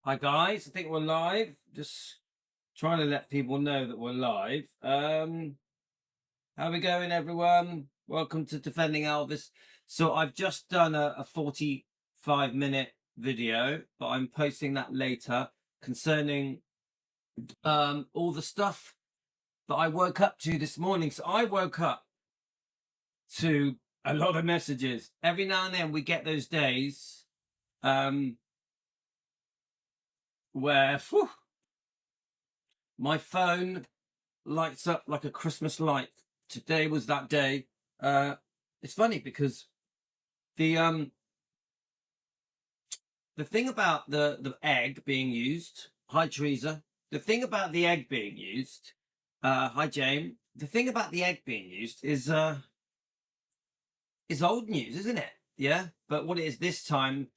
Hi guys, I think we're live. Just trying to let people know that we're live. How we going, everyone? Welcome to Defending Elvis. So I've just done a 45-minute video, but I'm posting that later concerning all the stuff that I woke up to this morning. So I woke up to a lot of messages. Every now and then we get those days where my phone lights up like a Christmas light. Today was that day. It's funny because the thing about the egg being used, hi Teresa, the thing about the egg being used, hi Jane, the thing about the egg being used is old news, isn't it? Yeah, but what it is this time,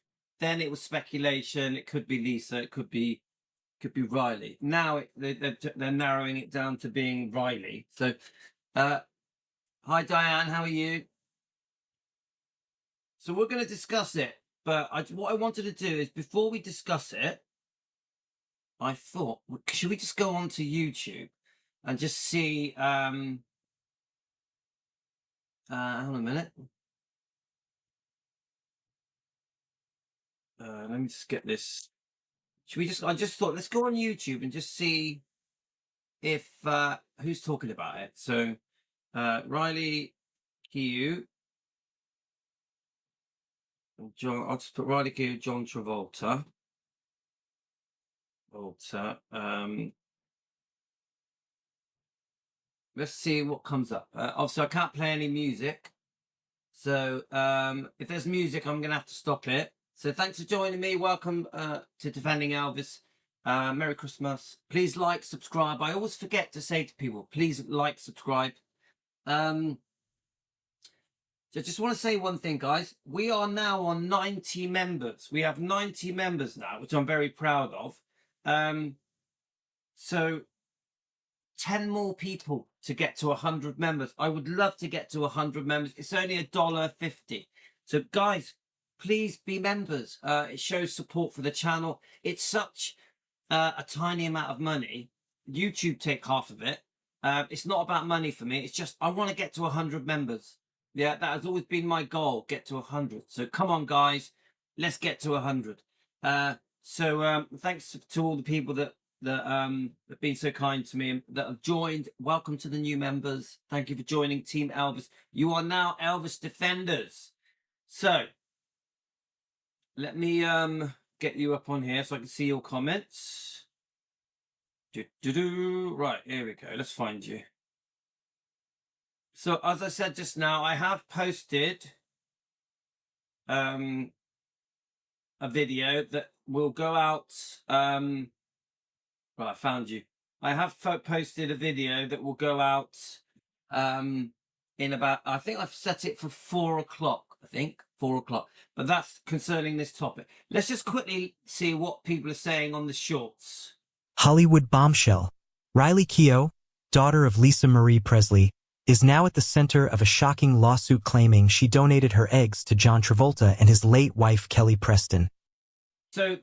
then it was speculation. It could be Lisa, it could be Riley. Now they're narrowing it down to being Riley. So hi Diane, how are you? So we're going to discuss it, but what I wanted to do is, before we discuss it, I thought, should we just go on to YouTube and just see hang on a minute. Let me just get this. Should we I just thought, let's go on YouTube and just see if who's talking about it. So Riley, Keough, John, I'll just put Riley Keough, John Travolta. Let's see what comes up. Obviously, I can't play any music. So if there's music, I'm going to have to stop it. So thanks for joining me. Welcome to Defending Elvis. Merry Christmas. Please like, subscribe. I always forget to say to people, please like, subscribe. So I just want to say one thing, guys. We are now on 90 members. We have 90 members now, which I'm very proud of. So 10 more people to get to 100 members. I would love to get to 100 members. It's only $1.50. So guys, please be members. It shows support for the channel. It's such a tiny amount of money. YouTube take half of it. It's not about money for me. It's just I want to get to 100 members. Yeah, that has always been my goal, get to 100. So come on, guys, let's get to 100. So thanks to all the people that have been so kind to me and that have joined. Welcome to the new members. Thank you for joining Team Elvis. You are now Elvis Defenders. So let me get you up on here so I can see your comments. Right, here we go. Let's find you. So as I said just now, I have posted a video that will go out. Right, I found you. I have posted a video that will go out in about, I think I've set it for 4 o'clock. I think 4 o'clock, but that's concerning this topic. Let's just quickly see what people are saying on the shorts. Hollywood bombshell. Riley Keough, daughter of Lisa Marie Presley, is now at the center of a shocking lawsuit claiming she donated her eggs to John Travolta and his late wife Kelly Preston. So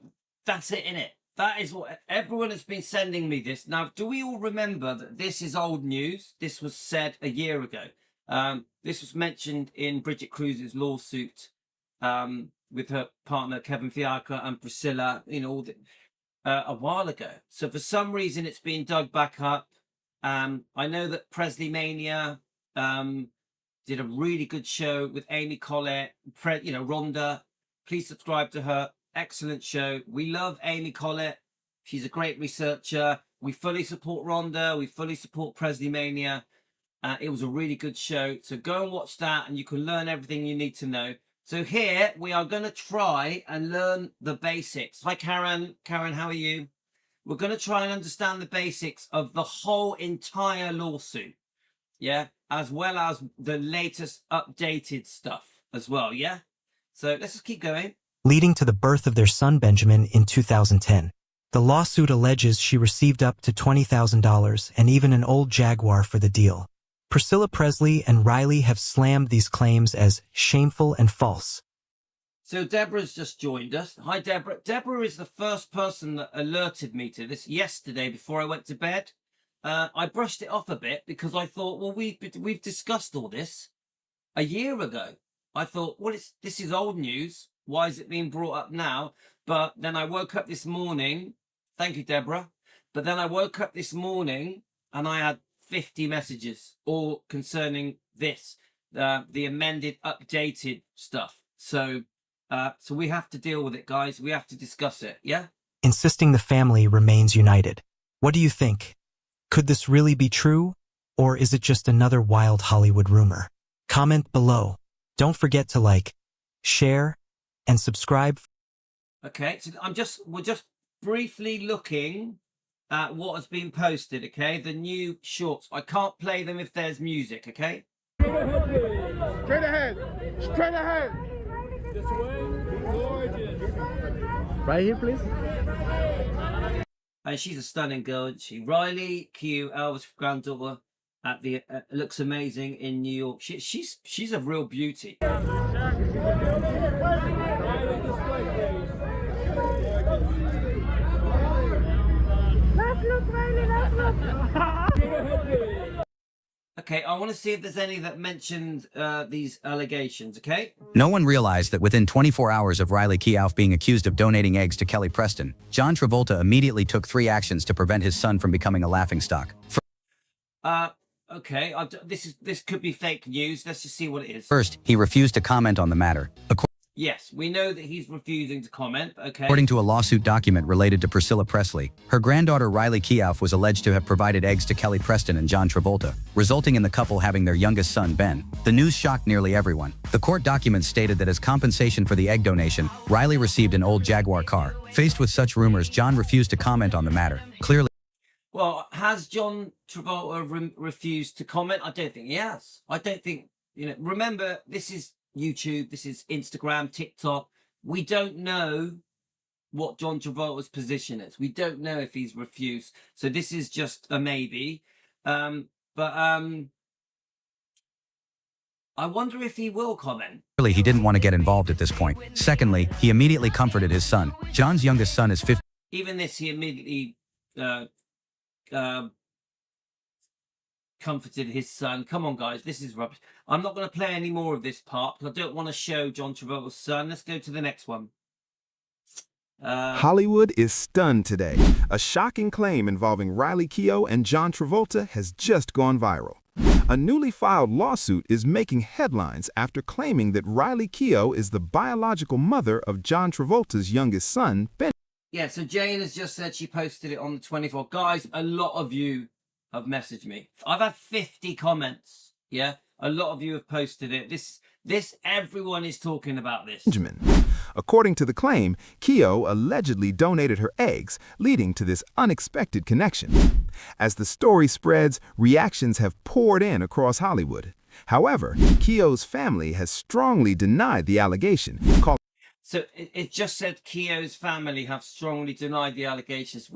that's it, innit? That is what everyone has been sending me this. Now, do we all remember that this is old news? This was said a year ago. This was mentioned in Bridget Cruz's lawsuit with her partner Kevin Fiacca and Priscilla, a while ago. So for some reason, it's been dug back up. I know that Presley Mania did a really good show with Amy Collett, Rhonda. Please subscribe to her. Excellent show. We love Amy Collett. She's a great researcher. We fully support Rhonda. We fully support Presley Mania. It was a really good show. So go and watch that and you can learn everything you need to know. So here we are going to try and learn the basics. Hi, Karen. Karen, how are you? We're going to try and understand the basics of the whole entire lawsuit. Yeah. As well as the latest updated stuff as well. Yeah. So let's just keep going. Leading to the birth of their son Benjamin in 2010. The lawsuit alleges she received up to $20,000 and even an old Jaguar for the deal. Priscilla Presley and Riley have slammed these claims as shameful and false. So Deborah's just joined us. Hi, Deborah. Deborah is the first person that alerted me to this yesterday before I went to bed. I brushed it off a bit because I thought, well, we've discussed all this a year ago. I thought, well, this is old news. Why is it being brought up now? But then I woke up this morning. Thank you, Deborah. But then I woke up this morning and I had 50 messages, all concerning this, the amended, updated stuff. So we have to deal with it, guys. We have to discuss it. Yeah. Insisting the family remains united. What do you think? Could this really be true? Or is it just another wild Hollywood rumor? Comment below. Don't forget to like, share, and subscribe. Okay, so we're just briefly looking at what has been posted, okay? The new shorts. I can't play them if there's music, okay? Straight ahead. Straight ahead. This way. Gorgeous. Right here, please. And she's a stunning girl, isn't she? Riley Keough, Elvis' granddaughter, at the looks amazing in New York. She's a real beauty. Let's look, Riley, let's look. Okay, I want to see if there's any that mentioned these allegations, okay? No one realized that within 24 hours of Riley Keough being accused of donating eggs to Kelly Preston, John Travolta immediately took 3 actions to prevent his son from becoming a laughingstock. Okay, this could be fake news. Let's just see what it is. First, he refused to comment on the matter. Yes, we know that he's refusing to comment, okay? According to a lawsuit document related to Priscilla Presley, her granddaughter Riley Keough was alleged to have provided eggs to Kelly Preston and John Travolta, resulting in the couple having their youngest son, Ben. The news shocked nearly everyone. The court documents stated that as compensation for the egg donation, Riley received an old Jaguar car. Faced with such rumors, John refused to comment on the matter. Clearly, well, has John Travolta refused to comment? I don't think he has. I don't think, remember, this is YouTube, this is Instagram, TikTok. We don't know what John Travolta's position is. We don't know if he's refused. So this is just a maybe. I wonder if he will comment. clearly he didn't want to get involved at this point. Secondly, he immediately comforted his son. John's youngest son is 15. Even this, he immediately comforted his son. Come on, guys, this is rubbish. I'm not going to play any more of this part because I don't want to show John Travolta's son. Let's go to the next one. Hollywood is stunned today. A shocking claim involving Riley Keough and John Travolta has just gone viral. A newly filed lawsuit is making headlines after claiming that Riley Keough is the biological mother of John Travolta's youngest son, Ben. Yeah, so Jane has just said she posted it on the 24th. Guys, a lot of you have messaged me. I've had 50 comments. Yeah, a lot of you have posted it. Everyone is talking about this. Benjamin. According to the claim, Keough allegedly donated her eggs, leading to this unexpected connection. As the story spreads, reactions have poured in across Hollywood. However, Keough's family has strongly denied the allegation, calling So it just said Keough's family have strongly denied the allegations.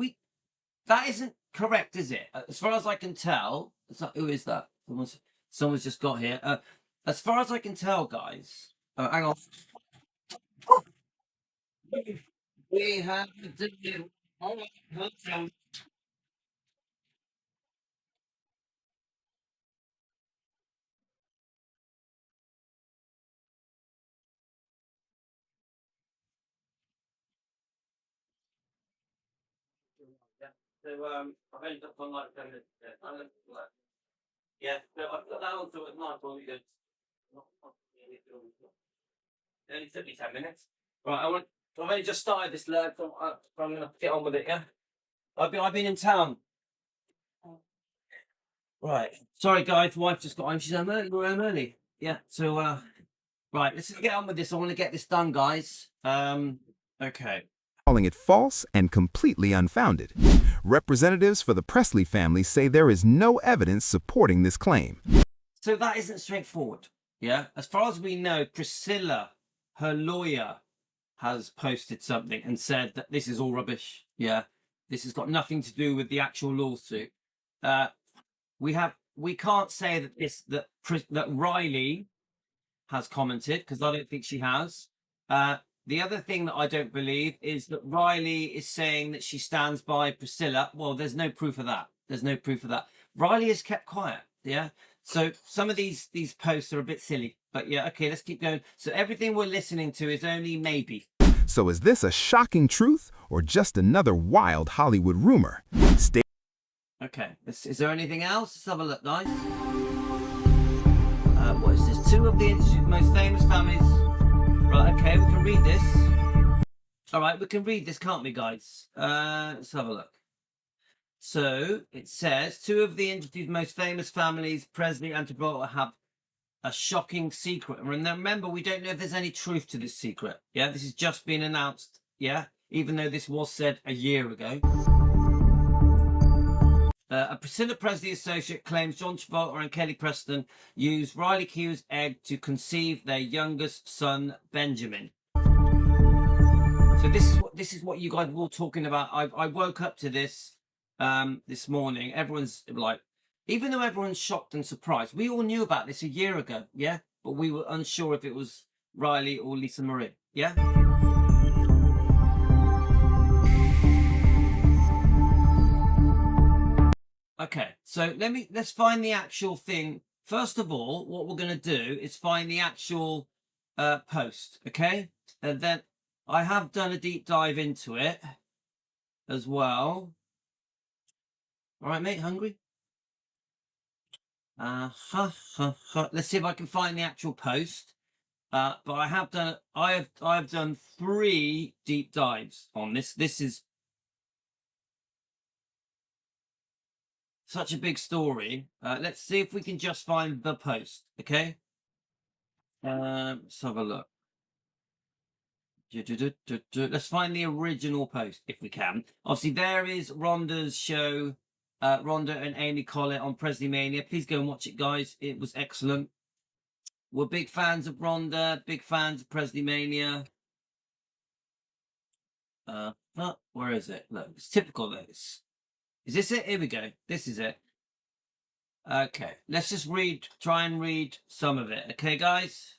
That isn't correct, is it? As far as I can tell, who is that? Someone's just got here. As far as I can tell, guys, hang on. We have to do. So I've ended up on like 10 minutes. Yeah, no, I've got that on to at night. Well, it only took me 10 minutes. Right, I've only just started this lab, so I'm gonna get on with it. Yeah, I've been in town. Right, sorry guys, wife just got home. She's home early. We're home early. Yeah, so right, let's get on with this. I want to get this done, guys. Okay. it false and completely unfounded. Representatives for the Presley family say there is no evidence supporting this claim. So that isn't straightforward. Yeah, as far as we know, Priscilla, her lawyer, has posted something and said that this is all rubbish. Yeah, this has got nothing to do with the actual lawsuit. We can't say that that Riley has commented, because I don't think she has. The other thing that I don't believe is that Riley is saying that she stands by Priscilla. Well, there's no proof of that. There's no proof of that. Riley has kept quiet. Yeah. So some of these posts are a bit silly, but yeah. Okay, let's keep going. So everything we're listening to is only maybe. So is this a shocking truth or just another wild Hollywood rumor? Stay. Okay. Is there anything else? Let's have a look, guys. What is this? Two of the industry's most famous families. Right, okay, we can read this. All right, we can read this, can't we, guys? Let's have a look. So it says two of the industry's most famous families, Presley and Travolta, have a shocking secret. And remember, we don't know if there's any truth to this secret. Yeah, this has just been announced. Yeah, even though this was said a year ago. A Priscilla Presley associate claims John Travolta and Kelly Preston used Riley Keough's egg to conceive their youngest son, Benjamin. So this is what you guys were all talking about. I woke up to this this morning. Everyone's like, even though everyone's shocked and surprised, we all knew about this a year ago, yeah? But we were unsure if it was Riley or Lisa Marie, yeah? Okay, so let's find the actual thing. First of all, what we're going to do is find the actual post, okay? And then I have done a deep dive into it as well. All right, mate, hungry? Let's see if I can find the actual post. But I have done 3 deep dives on this. This is such a big story. Let's see if we can just find the post, okay? Let's have a look. Let's find the original post if we can. Obviously, there is Rhonda's show, Rhonda and Amy Collett on Presley Mania. Please go and watch it, guys. It was excellent. We're big fans of Rhonda, big fans of Presley Mania. Where is it? Look, it's typical of this. Is this it? Here we go. This is it. Okay, let's just try and read some of it. Okay, guys?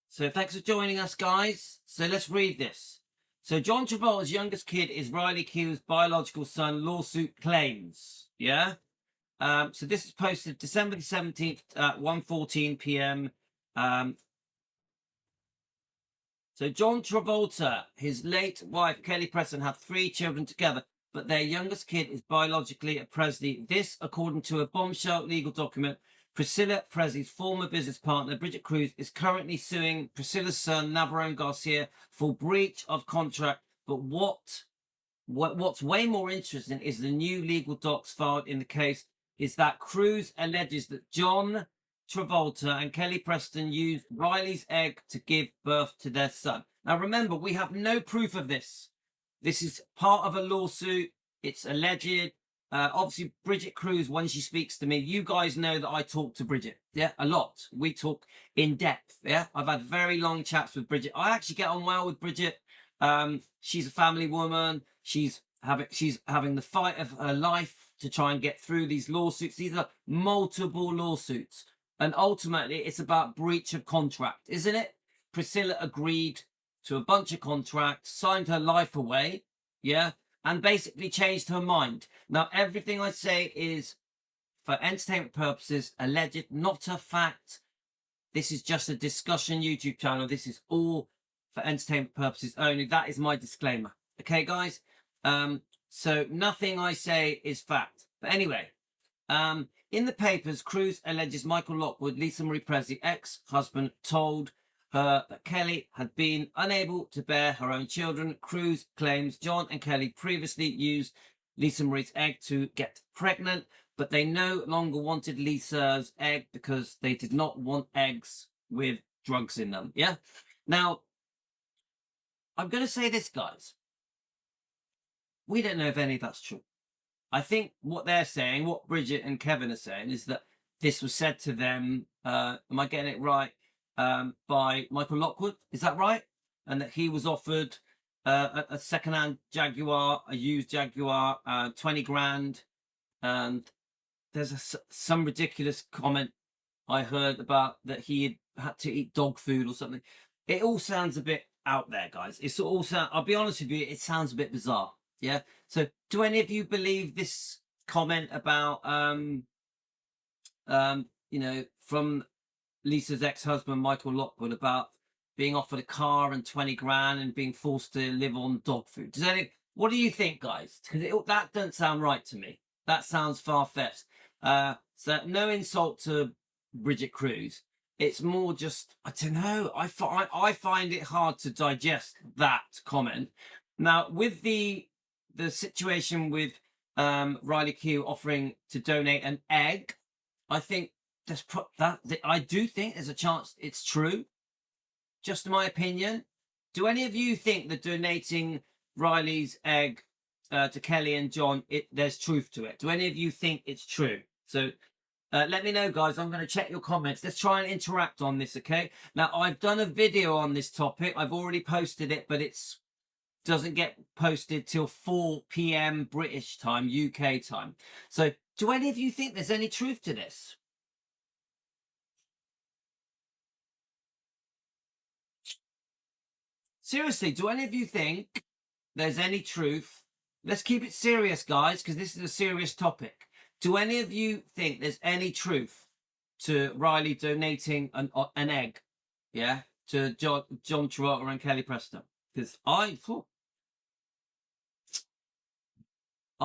So thanks for joining us, guys. So let's read this. So John Travolta's youngest kid is Riley Keough's biological son, lawsuit claims. Yeah? So this is posted December the 17th at 1:14 p.m. So John Travolta, his late wife, Kelly Preston, have 3 children together, but their youngest kid is biologically a Presley. This, according to a bombshell legal document. Priscilla Presley's former business partner, Bridget Cruz, is currently suing Priscilla's son, Navarone Garcia, for breach of contract. But what's way more interesting is the new legal docs filed in the case is that Cruz alleges that John Travolta and Kelly Preston used Riley's egg to give birth to their son. Now, remember, we have no proof of this. This is part of a lawsuit. It's alleged. Obviously, Bridget Cruz, when she speaks to me, you guys know that I talk to Bridget, yeah, a lot. We talk in depth, yeah. I've had very long chats with Bridget. I actually get on well with Bridget. She's a family woman. She's having the fight of her life to try and get through these lawsuits. These are multiple lawsuits, and ultimately, it's about breach of contract, isn't it? Priscilla agreed to a bunch of contracts, signed her life away, yeah. And basically changed her mind. Now, everything I say is for entertainment purposes, alleged, not a fact. This is just a discussion YouTube channel. This is all for entertainment purposes only. That is my disclaimer. Okay, guys? So nothing I say is fact. But anyway, in the papers, Cruz alleges Michael Lockwood, Lisa Marie Presley, ex-husband, told her that Kelly had been unable to bear her own children. Cruz claims John and Kelly previously used Lisa Marie's egg to get pregnant, but they no longer wanted Lisa's egg because they did not want eggs with drugs in them. Yeah? Now, I'm going to say this, guys. We don't know if any of that's true. I think what they're saying, what Bridget and Kevin are saying, is that this was said to them, am I getting it right, by Michael Lockwood, is that right? And that he was offered a second-hand Jaguar, a used Jaguar, 20 grand, and there's some ridiculous comment I heard about that he had to eat dog food or something. It all sounds a bit out there, guys. It's all sound. I'll be honest with you, it sounds a bit bizarre. Yeah. So, do any of you believe this comment about from Lisa's ex-husband Michael Lockwood about being offered a car and 20 grand and being forced to live on dog food? What do you think, guys? Because that doesn't sound right to me. That sounds far-fetched. So no insult to Bridget Cruz. It's more just, I don't know. I find it hard to digest that comment. Now, with the situation with Riley Keough offering to donate an egg, I think I do think there's a chance it's true. Just my opinion. Do any of you think that donating Riley's egg to Kelly and John, there's truth to it? Do any of you think it's true? So let me know, guys. I'm going to check your comments. Let's try and interact on this, okay? Now, I've done a video on this topic. I've already posted it, but it's doesn't get posted till 4 p.m. British time, UK time. So do any of you think there's any truth to this? Seriously, do any of you think there's any truth? Let's keep it serious, guys, because this is a serious topic. Do any of you think there's any truth to Riley donating an egg, yeah, to John Travolta and Kelly Preston? Because I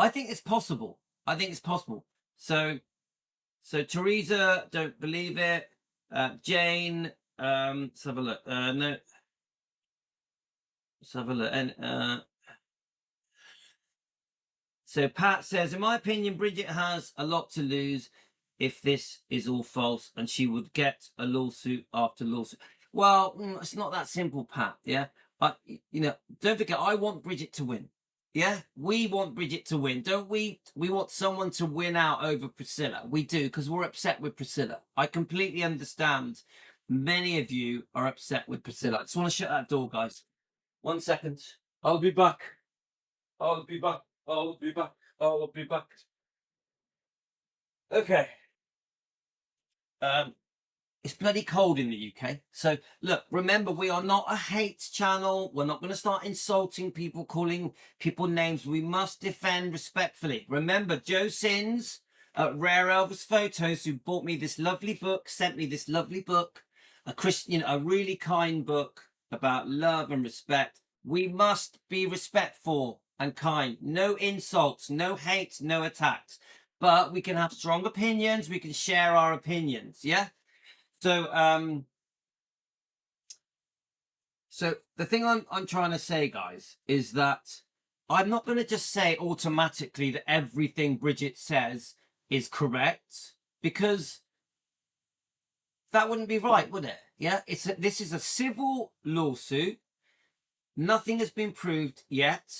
think it's possible. I think it's possible. So Teresa, don't believe it. Jane, let's have a look. No, let's have a look. And so Pat says, in my opinion, Bridget has a lot to lose if this is all false, and she would get a lawsuit after lawsuit. Well, it's not that simple, Pat. Yeah, but don't forget, I want Bridget to win. Yeah, we want Bridget to win, don't we? We want someone to win out over Priscilla. We do, because we're upset with Priscilla. I completely understand. Many of you are upset with Priscilla. I just want to shut that door, guys. 1 second. I'll be back. I'll be back. I'll be back. I'll be back. Okay. It's bloody cold in the UK. So, look, remember, we are not a hate channel. We're not going to start insulting people, calling people names. We must defend respectfully. Remember, Joe Sins at Rare Elvis Photos, who bought me this lovely book, sent me this lovely book, a really kind book about love and respect. We must be respectful and kind. No insults, no hate, no attacks. But we can have strong opinions. We can share our opinions. Yeah. So, so the thing I'm trying to say, guys, is that I'm not going to just say automatically that everything Bridget says is correct, because that wouldn't be right, would it? Yeah, this is a civil lawsuit. Nothing has been proved yet.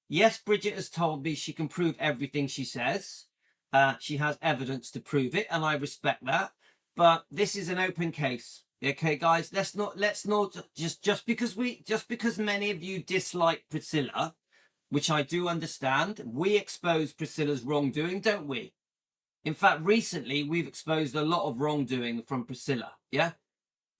Yes, Bridget has told me she can prove everything she says. She has evidence to prove it, and I respect that. But this is an open case. Okay, guys, let's not just because many of you dislike Priscilla, which I do understand, we expose Priscilla's wrongdoing, don't we? In fact, recently we've exposed a lot of wrongdoing from Priscilla. Yeah,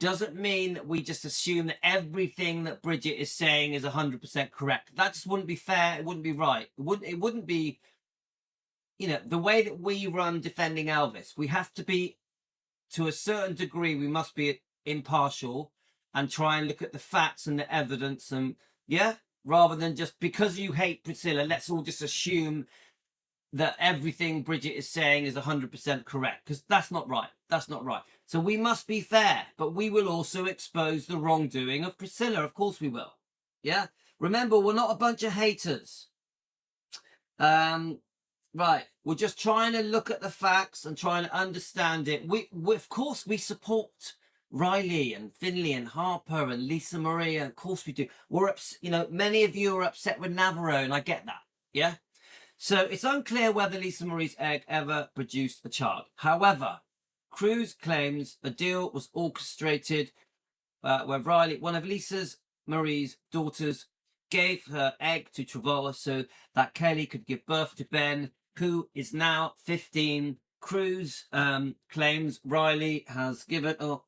doesn't mean that we just assume that everything that Bridget is saying is 100% correct. That just wouldn't be fair. It wouldn't be right. It wouldn't be. The way that we run Defending Elvis, we have to be, to a certain degree, we must be impartial and try and look at the facts and the evidence, and rather than just because you hate Priscilla, let's all just assume that everything Bridget is saying is 100% correct, because that's not right. That's not right. So we must be fair, but we will also expose the wrongdoing of Priscilla. Of course we will. Yeah. Remember, we're not a bunch of haters. Right, we're just trying to look at the facts and trying to understand it. We of course, we support Riley and Finley and Harper and Lisa Marie. Of course we do. We're many of you are upset with Navarone. I get that. Yeah. So it's unclear whether Lisa Marie's egg ever produced a child. However, Cruz claims a deal was orchestrated where Riley, one of Lisa Marie's daughters, gave her egg to Travolta so that Kelly could give birth to Ben, who is now 15 Cruz claims Riley has given. Oh,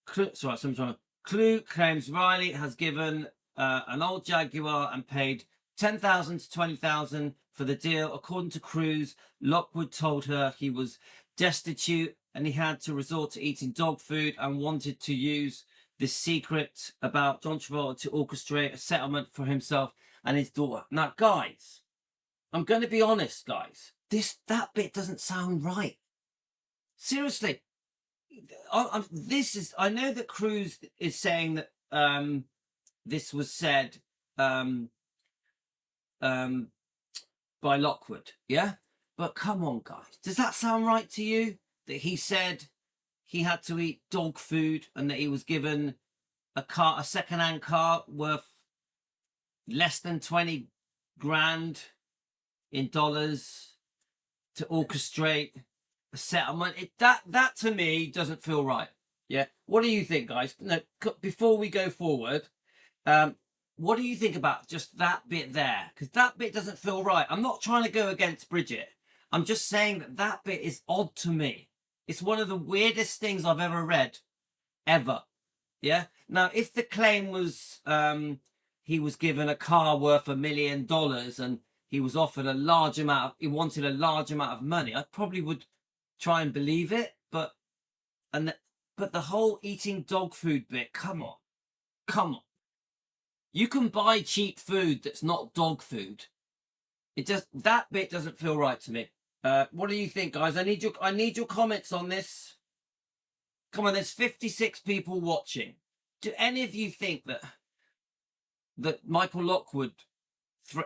Clue claims Riley has given an old Jaguar and paid 10,000 to 20,000 for the deal. According to Cruz, Lockwood told her he was destitute and he had to resort to eating dog food and wanted to use this secret about John Travolta to orchestrate a settlement for himself and his daughter. Now, guys, I'm going to be honest, guys. That bit doesn't sound right. Seriously. I know that Cruz is saying that this was said by Lockwood, yeah? But come on, guys. Does that sound right to you? That he said he had to eat dog food and that he was given a second-hand car worth less than 20 grand in dollars to orchestrate a settlement? That to me doesn't feel right. Yeah. What do you think, guys? No, before we go forward, what do you think about just that bit there? Because that bit doesn't feel right. I'm not trying to go against Bridget. I'm just saying that bit is odd to me. It's one of the weirdest things I've ever read, ever. Yeah. Now, if the claim was he was given a car worth $1 million and he was offered he wanted a large amount of money, I probably would try and believe it. But the whole eating dog food bit, come on. You can buy cheap food that's not dog food. That bit doesn't feel right to me. What do you think, guys? I need your comments on this. Come on, there's 56 people watching. Do any of you think that Michael Lockwood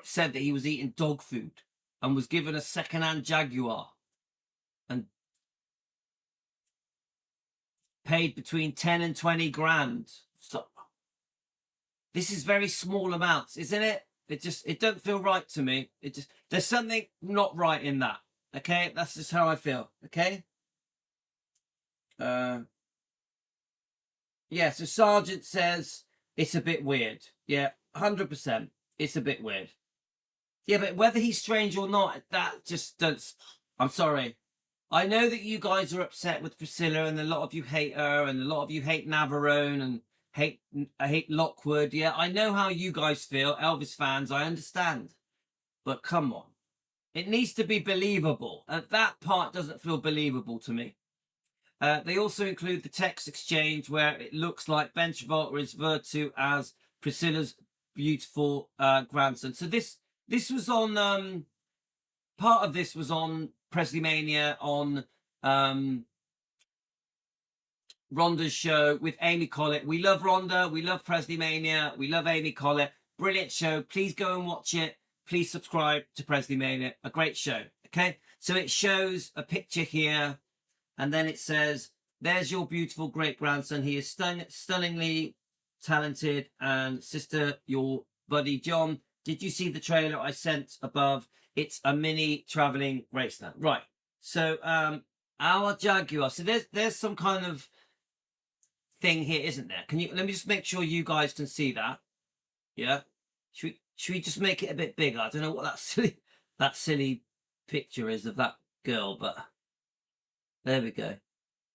said that he was eating dog food and was given a second-hand Jaguar and paid between 10 and 20 grand? So, this is very small amounts, isn't it? It don't feel right to me. There's something not right in that. Okay, that's just how I feel. Okay. Yeah. So Sergeant says it's a bit weird. Yeah, 100%. It's a bit weird. Yeah, but whether he's strange or not, that just does. I'm sorry. I know that you guys are upset with Priscilla, and a lot of you hate her, and a lot of you hate Navarone and hate Lockwood. Yeah, I know how you guys feel, Elvis fans. I understand, but come on. It needs to be believable. That part doesn't feel believable to me. They also include the text exchange where it looks like Ben Travolta is referred to as Priscilla's beautiful grandson. So this was on part of this was on Presley Mania on Rhonda's show with Amy Collett. We love Rhonda. We love Presley Mania. We love Amy Collett. Brilliant show. Please go and watch it. Please subscribe to Presley Mania. A great show. Okay. So it shows a picture here. And then it says, there's your beautiful great grandson. He is stunningly talented. And sister, your buddy John, did you see the trailer I sent above? It's a mini traveling raceland. Right. So our Jaguar. So there's some kind of thing here, isn't there? Let me just make sure you guys can see that. Yeah. Should we just make it a bit bigger? I don't know what that silly picture is of that girl, but there we go.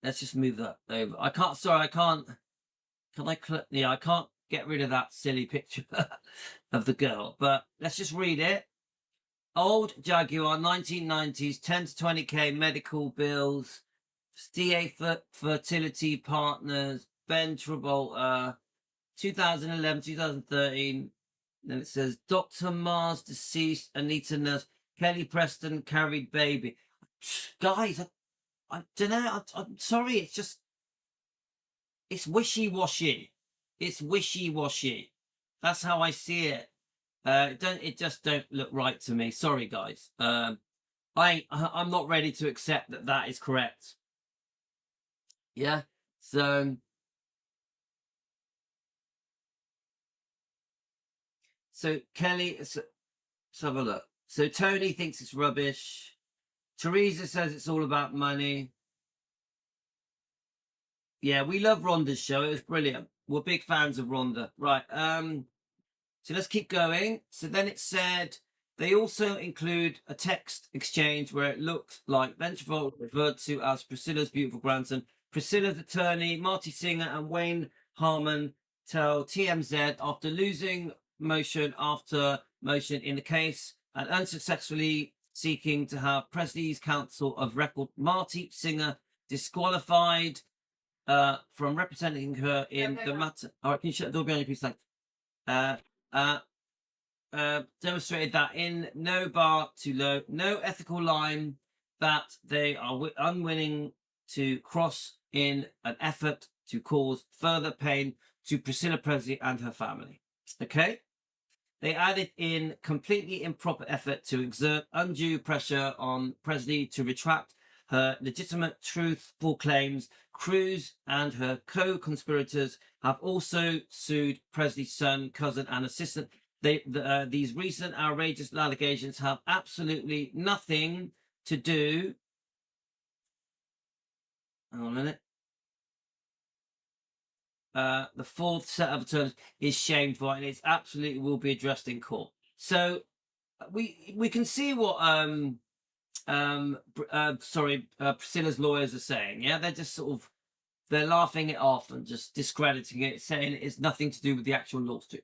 Let's just move that over. I can't get rid of that silly picture of the girl, but let's just read it. Old Jaguar, 1990s, 10 to 20k medical bills, DA fertility partners, Ben Travolta, 2011, 2013. Then it says Dr. Mars deceased, Anita Nurse, Kelly Preston carried baby. Guys, I don't know. I'm sorry. It's wishy-washy. It's wishy-washy. That's how I see it. It just don't look right to me. Sorry, guys. I'm not ready to accept that is correct. Yeah. So Kelly, let's have a look. So Tony thinks it's rubbish. Teresa says it's all about money. Yeah, we love Rhonda's show. It was brilliant. We're big fans of Rhonda. Right. So let's keep going. So then it said They also include a text exchange where it looks like Ben Travolta referred to as Priscilla's beautiful grandson. Priscilla's attorney, Marty Singer, and Wayne Harmon tell TMZ after losing motion after motion in the case and unsuccessfully seeking to have Presley's counsel of record Marty Singer disqualified from representing her in the matter. All right, can you shut the door behind you, please? Thanks. Demonstrated that in no bar too low, no ethical line that they are unwilling to cross in an effort to cause further pain to Priscilla Presley and her family. Okay? They added in completely improper effort to exert undue pressure on Presley to retract her legitimate truthful claims. Cruz and her co-conspirators have also sued Presley's son, cousin, and assistant. These recent outrageous allegations have absolutely nothing to do. Hang on a minute. The fourth set of terms is shameful, and it absolutely will be addressed in court. So we can see what Priscilla's lawyers are saying. Yeah, they're just they're laughing it off and just discrediting it, saying it's nothing to do with the actual lawsuit.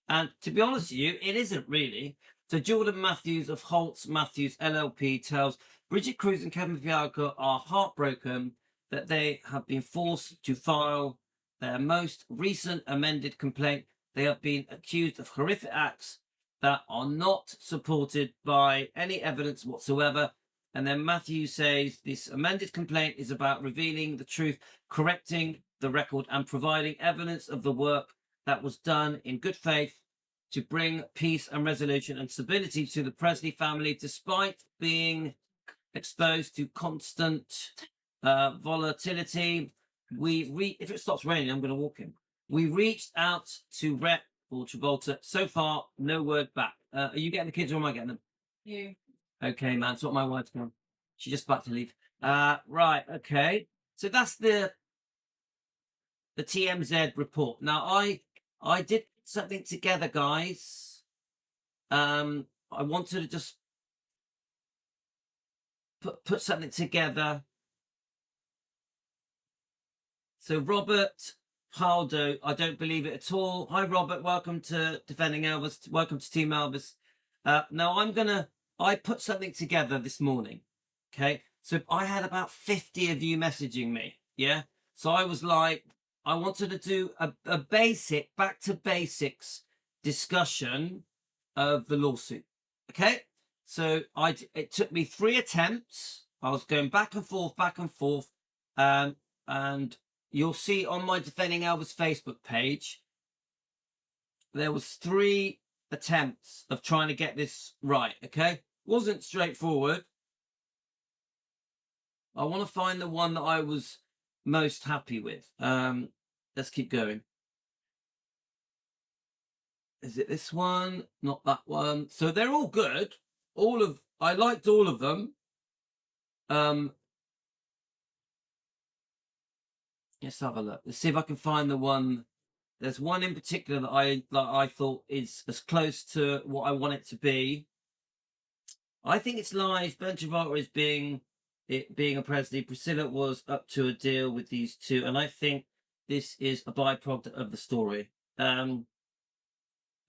And to be honest with you, it isn't really. So Jordan Matthews of Holtz Matthews LLP tells Bridget Cruz and Kevin Keough are heartbroken that they have been forced to file their most recent amended complaint. They have been accused of horrific acts that are not supported by any evidence whatsoever. And then Matthews says this amended complaint is about revealing the truth, correcting the record, and providing evidence of the work that was done in good faith to bring peace and resolution and stability to the Presley family, despite being exposed to constant volatility. If it stops raining, I'm going to walk in. We reached out to Rep or Travolta. So far, no word back. Are you getting the kids or am I getting them? You. Okay, man. It's what my wife's gone. She's just about to leave. Right. Okay. So that's the TMZ report. Now, I did something together, guys. I wanted to just put something together. So Robert Paldo, I don't believe it at all. Hi, Robert. Welcome to Defending Elvis. Welcome to Team Elvis. Now I put something together this morning. Okay. So I had about 50 of you messaging me. Yeah. So I was like, I wanted to do a basic, back to basics discussion of the lawsuit. Okay. So it took me 3 attempts. I was going back and forth. And you'll see on my Defending Elvis Facebook page, there was 3 attempts of trying to get this right. Okay. Wasn't straightforward. I want to find the one that I was most happy with. Let's keep going. Is it this one? Not that one. So they're all good. I liked all of them. Let's have a look. Let's see if I can find the one. There's one in particular that I thought is as close to what I want it to be. I think it's lies. Ben Travolta is being a Presley. Priscilla was up to a deal with these two, and I think this is a byproduct of the story.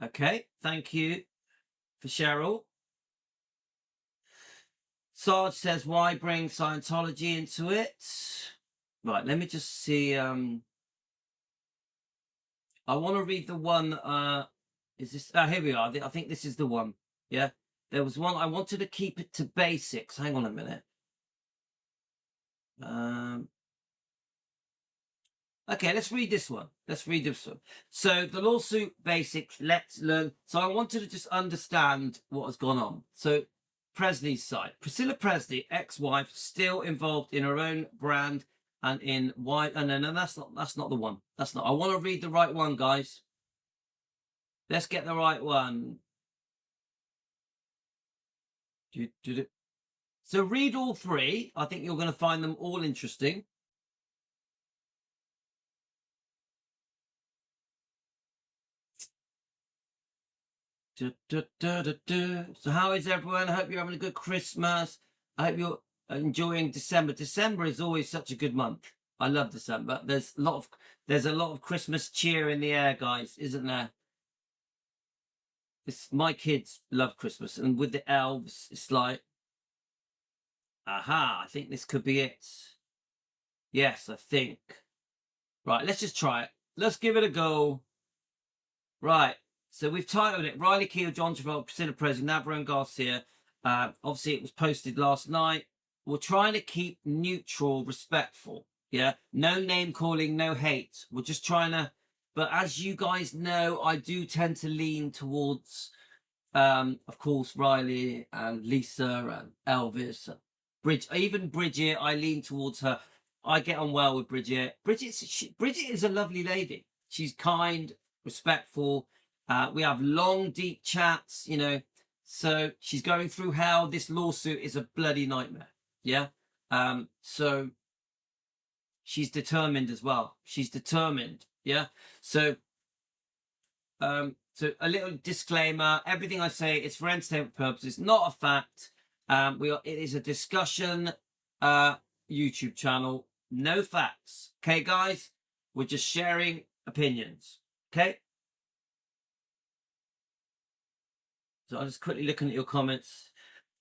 Okay, thank you for Cheryl. Sarge says, why bring Scientology into it? Right, let me just see. I want to read the one. Is this? Here we are. I think this is the one. Yeah, there was one. I wanted to keep it to basics. Hang on a minute. Okay, let's read this one. So the lawsuit basics, let's learn. So I wanted to just understand what has gone on. So Presley's side. Priscilla Presley, ex-wife, still involved in her own brand and in why. And no, that's not the one. That's not. I want to read the right one, guys. Let's get the right one. So read all 3. I think you're going to find them all interesting. So how is everyone? I hope you're having a good Christmas. I hope you're enjoying December. December is always such a good month. I love December. There's a lot of Christmas cheer in the air, guys, isn't there? My kids love Christmas, and with the elves, it's like, aha, I think this could be it. Yes, I think. Right, let's just try it. Let's give it a go. Right, so we've titled it Riley Keough, John Travolta, Priscilla Presley, Navarone Garcia. Obviously, it was posted last night. We're trying to keep neutral, respectful. Yeah, no name calling, no hate. We're just trying to. But as you guys know, I do tend to lean towards, of course, Riley and Lisa and Elvis, even Bridget. I lean towards her. I get on well with Bridget. Bridget is a lovely lady. She's kind, respectful. We have long, deep chats, you know. So she's going through hell. This lawsuit is a bloody nightmare. Yeah. So she's determined as well. She's determined. Yeah. So so a little disclaimer: everything I say is for entertainment purposes, not a fact. It is a discussion YouTube channel, no facts. Okay, guys, we're just sharing opinions. Okay. So I'm just quickly looking at your comments.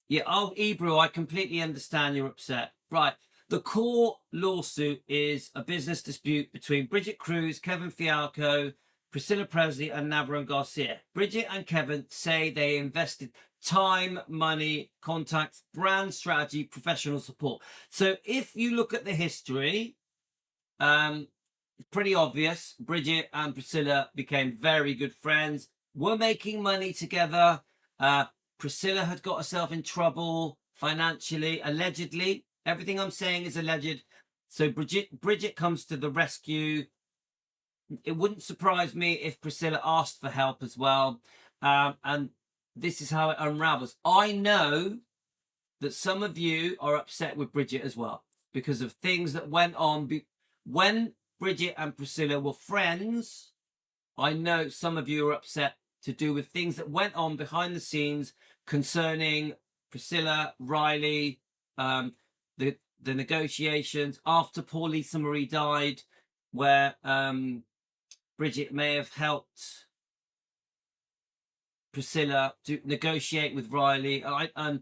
Yeah, oh, Ebro, I completely understand you're upset. Right. The core lawsuit is a business dispute between Bridget Cruz, Kevin Fialco, Priscilla Presley, and Navarone Garcia. Bridget and Kevin say they invested time, money, contacts, brand strategy, professional support. So if you look at the history, it's pretty obvious. Bridget and Priscilla became very good friends, were making money together. Priscilla had got herself in trouble financially, allegedly. Everything I'm saying is alleged. So Bridget comes to the rescue. It wouldn't surprise me if Priscilla asked for help as well. And this is how it unravels. I know that some of you are upset with Bridget as well because of things that went on. When Bridget and Priscilla were friends, I know some of you are upset to do with things that went on behind the scenes concerning Priscilla, Riley, the negotiations after poor Lisa Marie died, where Bridget may have helped Priscilla to negotiate with Riley. And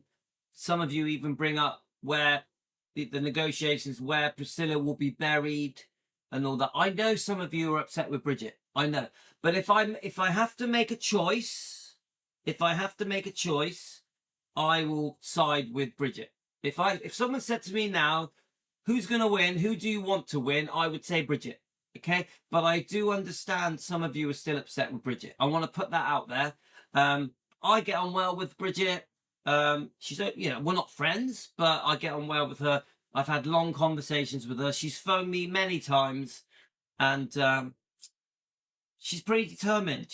some of you even bring up where the negotiations where Priscilla will be buried and all that. I know some of you are upset with Bridget. I know. But if I have to make a choice, I will side with Bridget. If someone said to me now, who's going to win? Who do you want to win? I would say Bridget. Okay. But I do understand some of you are still upset with Bridget. I want to put that out there. I get on well with Bridget. She's, you know, we're not friends, but I get on well with her. I've had long conversations with her. She's phoned me many times, and she's pretty determined.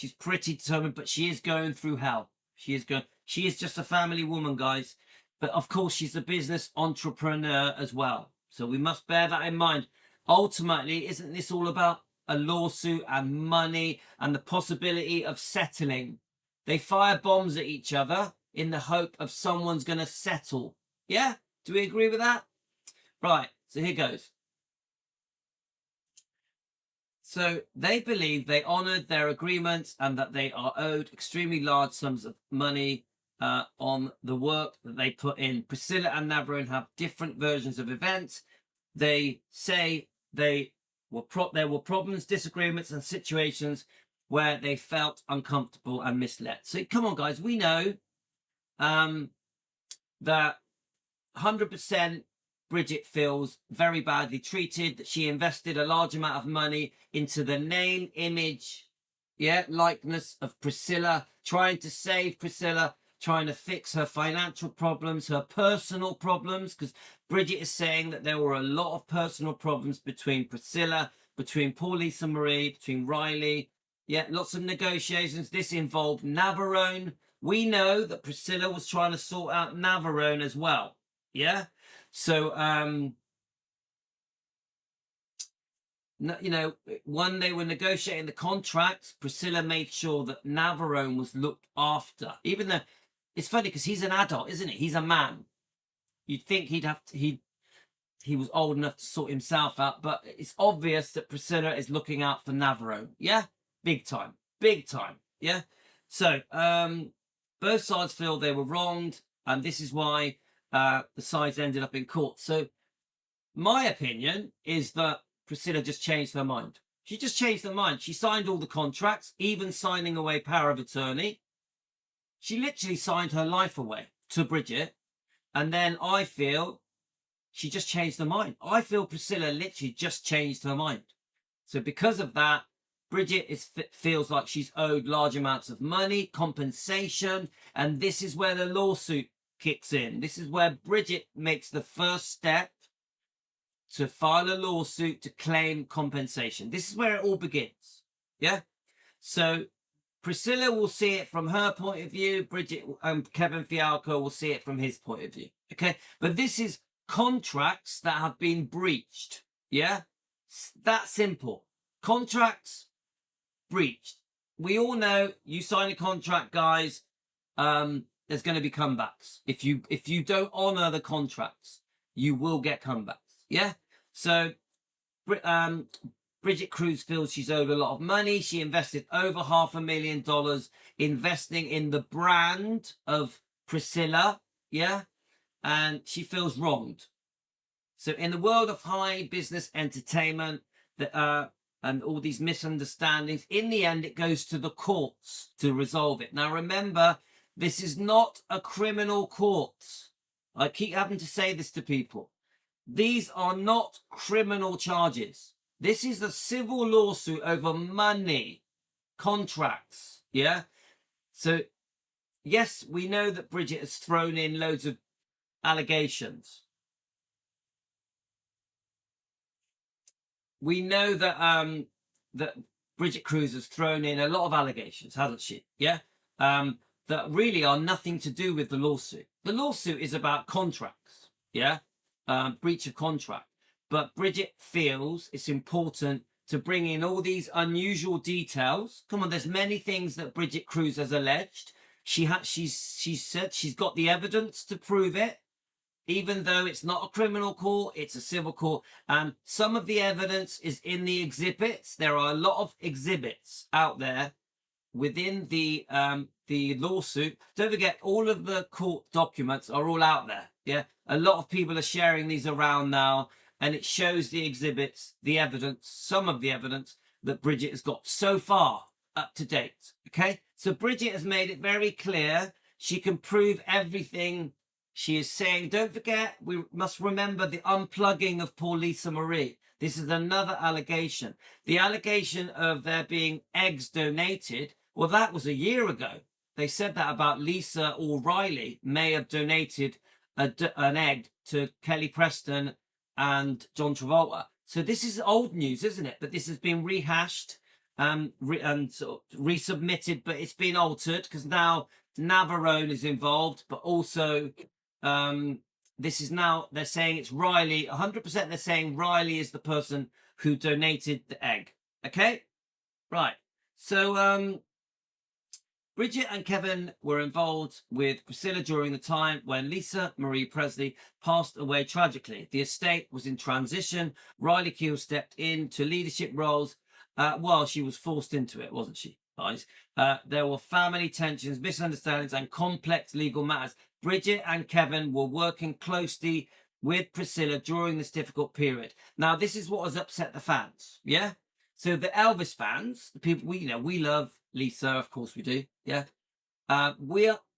But she is going through hell. She is just a family woman, guys. But of course, she's a business entrepreneur as well. So we must bear that in mind. Ultimately, isn't this all about a lawsuit and money and the possibility of settling? They fire bombs at each other in the hope of someone's going to settle. Yeah? Do we agree with that? Right. So here goes. So they believe they honoured their agreements and that they are owed extremely large sums of money on the work that they put in. Priscilla and Navarone have different versions of events. They say there were problems, disagreements, and situations where they felt uncomfortable and misled. So come on, guys, we know that 100% Bridget feels very badly treated, that she invested a large amount of money into the name, image, likeness of Priscilla, trying to save Priscilla, trying to fix her financial problems, her personal problems, because Bridget is saying that there were a lot of personal problems between Priscilla, between poor Lisa Marie, between Riley. Yeah, lots of negotiations. This involved Navarone. We know that Priscilla was trying to sort out Navarone as well. Yeah. So You know, when they were negotiating the contracts, Priscilla made sure that Navarone was looked after. Even though it's funny because he's an adult, isn't he? He's a man. You'd think he was old enough to sort himself out, but it's obvious that Priscilla is looking out for Navarone. Yeah, big time, big time. Yeah. So both sides feel they were wronged, and this is why the sides ended up in court. So my opinion is that Priscilla just changed her mind. She just changed her mind. She signed all the contracts, even signing away power of attorney. She literally signed her life away to Bridget. And then I feel she just changed her mind. I feel Priscilla literally just changed her mind. So because of that, Bridget feels like she's owed large amounts of money, compensation, and this is where the lawsuit kicks in. This is where Bridget makes the first step to file a lawsuit to claim compensation. This is where it all begins. Yeah? So Priscilla will see it from her point of view. Bridget and Kevin Fialco will see it from his point of view. Okay? But this is contracts that have been breached. Yeah? That simple. Contracts breached. We all know you sign a contract, guys, there's going to be comebacks. If you don't honor the contracts, you will get comebacks. Yeah? So Bridget Cruz feels she's owed a lot of money. She invested over $500,000 investing in the brand of Priscilla. Yeah? And she feels wronged. So in the world of high business entertainment, and all these misunderstandings, in the end, it goes to the courts to resolve it. Now, remember, this is not a criminal court. I keep having to say this to people. These are not criminal charges. This is a civil lawsuit over money, contracts. Yeah? So, yes, we know that Bridget has thrown in loads of allegations. We know that that Bridget Cruz has thrown in a lot of allegations, hasn't she? Yeah, that really are nothing to do with the lawsuit. The lawsuit is about contracts. Yeah, breach of contract. But Bridget feels it's important to bring in all these unusual details. Come on, there's many things that Bridget Cruz has alleged. She said she's got the evidence to prove it. Even though it's not a criminal court, it's a civil court. And some of the evidence is in the exhibits. There are a lot of exhibits out there within the lawsuit. Don't forget, all of the court documents are all out there. Yeah, a lot of people are sharing these around now, and it shows the exhibits, the evidence, some of the evidence that Bridget has got so far up to date. Okay, so Bridget has made it very clear she can prove everything. She is saying, don't forget, we must remember the unplugging of poor Lisa Marie. This is another allegation. The allegation of there being eggs donated, well, that was a year ago. They said that about Lisa or Riley may have donated an egg to Kelly Preston and John Travolta. So this is old news, isn't it? But this has been rehashed and sort of resubmitted, but it's been altered because now Navarone is involved, but also... this is now, they're saying it's Riley, 100% they're saying Riley is the person who donated the egg. Okay? Right. So, Bridget and Kevin were involved with Priscilla during the time when Lisa Marie Presley passed away tragically. The estate was in transition. Riley Keough stepped into leadership roles while she was forced into it, wasn't she, guys? There were family tensions, misunderstandings, and complex legal matters. Bridget and Kevin were working closely with Priscilla during this difficult period. Now, this is what has upset the fans, yeah? So the Elvis fans, the people we love Lisa, of course we do, yeah?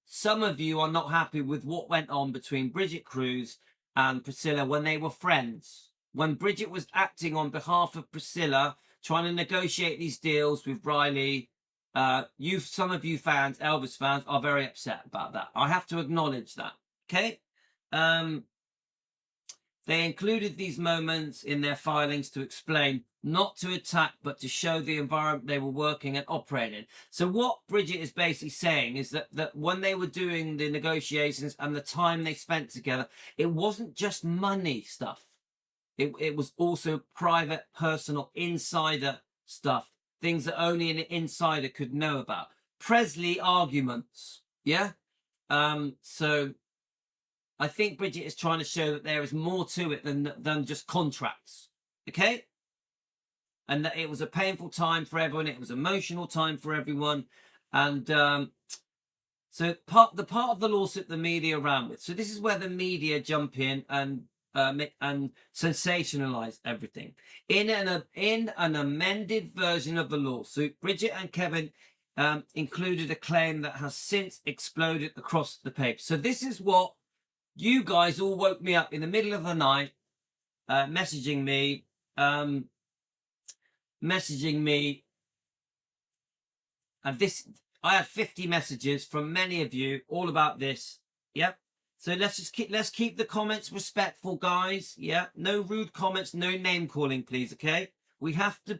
Some of you are not happy with what went on between Bridget Cruz and Priscilla when they were friends. When Bridget was acting on behalf of Priscilla, trying to negotiate these deals with Riley, some of you fans, Elvis fans, are very upset about that. I have to acknowledge that. Okay. They included these moments in their filings to explain, not to attack, but to show the environment they were working and operating in. So what Bridget is basically saying is that when they were doing the negotiations and the time they spent together, it wasn't just money stuff. It was also private, personal, insider stuff, things that only an insider could know about. Presley arguments, yeah. So I think Bridget is trying to show that there is more to it than just contracts, okay? And that it was a painful time for everyone. It was an emotional time for everyone, and so the part of the lawsuit the media ran with. So this is where the media jump in and sensationalize everything. In an amended version of the lawsuit, Bridget and Kevin included a claim that has since exploded across the paper. So this is what you guys all woke me up in the middle of the night, messaging me, and this, I had 50 messages from many of you all about this. Yep. So let's keep the comments respectful, guys. Yeah. No rude comments, no name calling, please. Okay. We have to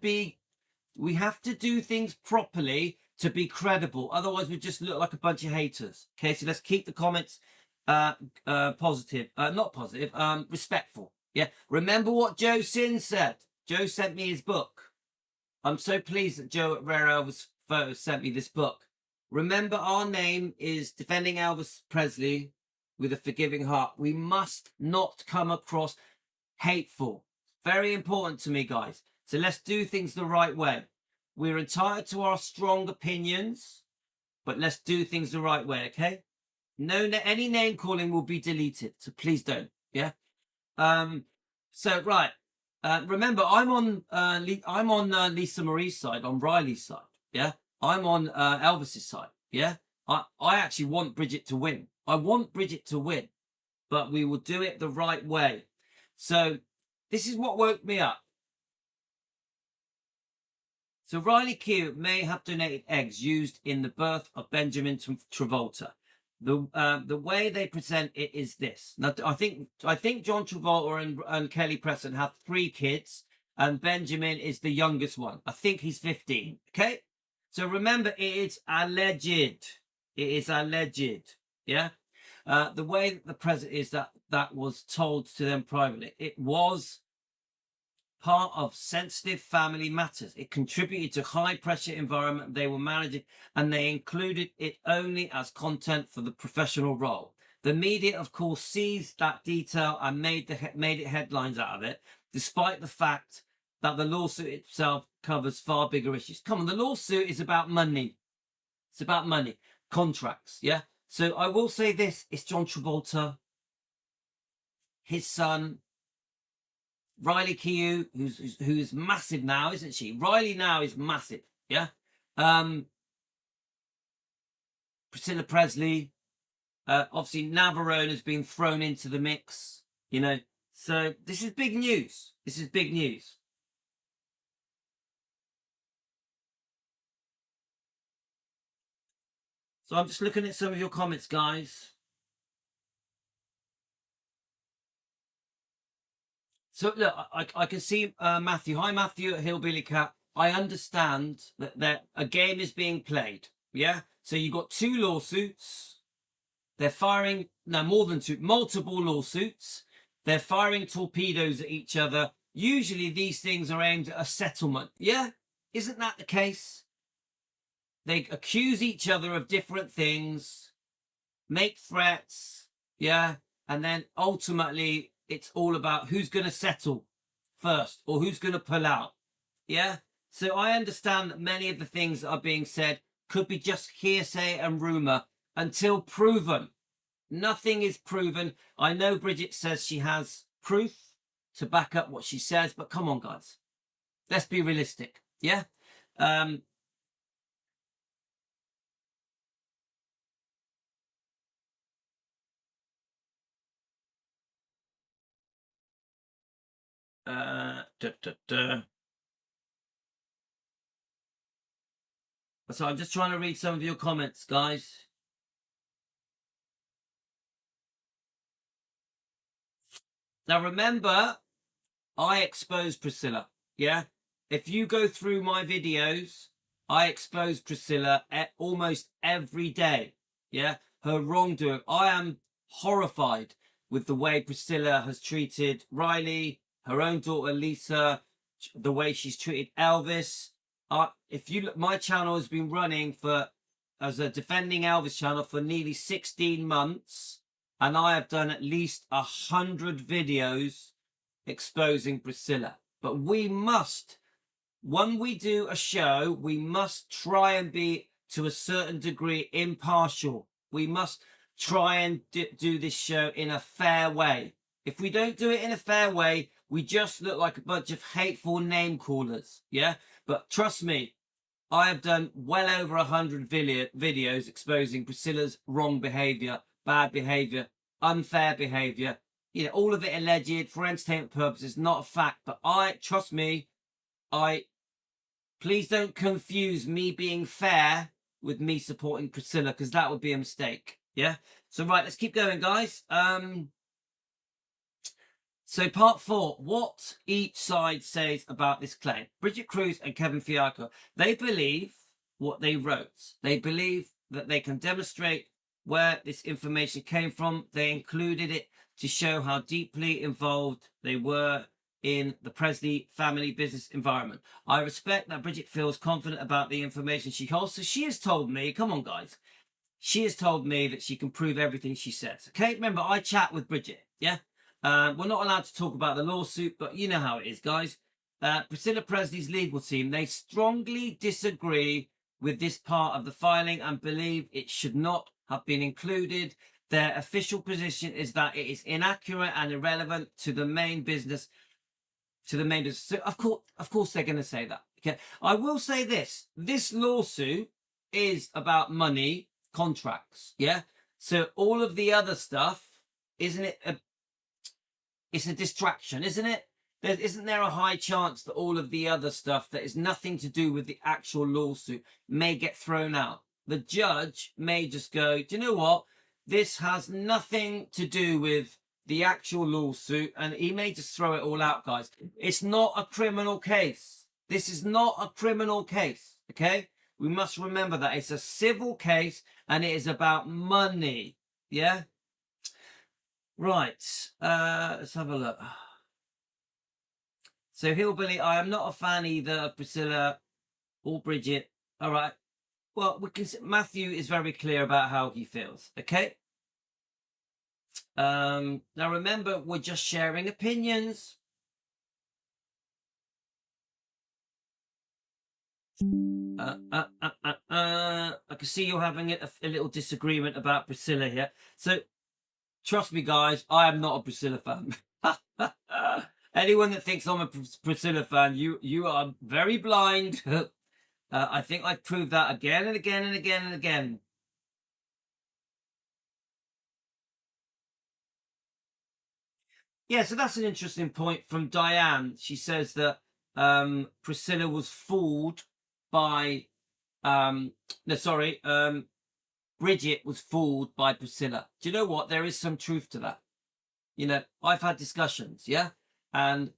do things properly to be credible. Otherwise, we just look like a bunch of haters. Okay. So let's keep the comments positive, not positive, respectful. Yeah. Remember what Joe Sin said. Joe sent me his book. I'm so pleased that Joe at Rare Elvis Photos sent me this book. Remember, our name is Defending Elvis Presley with a Forgiving Heart. We must not come across hateful. Very important to me, guys. So let's do things the right way. We're entitled to our strong opinions, but let's do things the right way, okay? No, any name calling will be deleted, so please don't. Yeah. So right. Remember, I'm on Lisa Marie's side, on Riley's side. Yeah. I'm on Elvis's side. Yeah. I actually want Bridget to win. I want Bridget to win, but we will do it the right way. So this is what woke me up. So Riley Keough may have donated eggs used in the birth of Benjamin Travolta. The way they present it is this. Now, I think John Travolta and Kelly Preston have 3 kids, and Benjamin is the youngest one. I think he's 15. Okay, so remember, it's alleged. It is alleged. Yeah. The way that the present is that was told to them privately. It was part of sensitive family matters. It contributed to high pressure environment they were managing, and they included it only as content for the professional role. The media, of course, seized that detail and made it headlines out of it, despite the fact that the lawsuit itself covers far bigger issues. Come on, the lawsuit is about money. It's about money, contracts. Yeah. So I will say this: it's John Travolta, his son, Riley Keough, who's massive now, isn't she? Riley now is massive, yeah. Priscilla Presley, obviously Navarone has been thrown into the mix, you know. So this is big news. This is big news. So I'm just looking at some of your comments, guys. So look, I can see Matthew. Hi, Matthew at Hillbilly Cat. I understand that a game is being played. Yeah. So you've got 2 lawsuits. They're firing, no, more than 2, multiple lawsuits. They're firing torpedoes at each other. Usually these things are aimed at a settlement. Yeah. Isn't that the case? They accuse each other of different things, make threats. Yeah. And then ultimately, it's all about who's going to settle first or who's going to pull out. Yeah. So I understand that many of the things that are being said could be just hearsay and rumor until proven. Nothing is proven. I know Bridget says she has proof to back up what she says, but come on, guys. Let's be realistic. Yeah. So I'm just trying to read some of your comments, guys. Now remember, I exposed Priscilla. Yeah. If you go through my videos, I expose Priscilla almost every day. Yeah. Her wrongdoing. I am horrified with the way Priscilla has treated Riley, her own daughter Lisa, the way she's treated Elvis. If you look, my channel has been running as a Defending Elvis channel for nearly 16 months, and I have done at least 100 videos exposing Priscilla. But we must, when we do a show, we must try and be, to a certain degree, impartial. We must try and do this show in a fair way. If we don't do it in a fair way, we just look like a bunch of hateful name callers. Yeah, but trust me, I have done well over 100 videos exposing Priscilla's wrong behavior, bad behavior, unfair behavior. You know, all of it alleged for entertainment purposes, not a fact. But trust me, please don't confuse me being fair with me supporting Priscilla, because that would be a mistake. Yeah. So right, let's keep going, guys. So part 4, what each side says about this claim. Bridget Cruz and Kevin Fialko, they believe what they wrote. They believe that they can demonstrate where this information came from. They included it to show how deeply involved they were in the Presley family business environment. I respect that Bridget feels confident about the information she holds. So she has told me, come on guys, she has told me that she can prove everything she says. Okay, remember, I chat with Bridget, yeah? We're not allowed to talk about the lawsuit, but you know how it is, guys. Priscilla Presley's legal team, they strongly disagree with this part of the filing and believe it should not have been included. Their official position is that it is inaccurate and irrelevant to the main business. So of course they're going to say that. Okay, I will say this: this lawsuit is about money, contracts. Yeah. So all of the other stuff, isn't it? It's a distraction, isn't it? Isn't there a high chance that all of the other stuff that is nothing to do with the actual lawsuit may get thrown out? The judge may just go, do you know what? This has nothing to do with the actual lawsuit, and he may just throw it all out, guys. It's not a criminal case. This is not a criminal case, okay? We must remember that it's a civil case and it is about money, yeah? Right, let's have a look. So Hillbilly, I am not a fan either of Priscilla or Bridget. All right. Well, Matthew is very clear about how he feels. Okay. Now remember, we're just sharing opinions. I can see you're having a little disagreement about Priscilla here. So trust me, guys, I am not a Priscilla fan. Anyone that thinks I'm a Priscilla fan, you are very blind. I think I've proved that again and again and again and again. Yeah, so that's an interesting point from Diane. She says that Priscilla was fooled by Bridget was fooled by Priscilla. Do you know what? There is some truth to that. You know, I've had discussions, yeah? And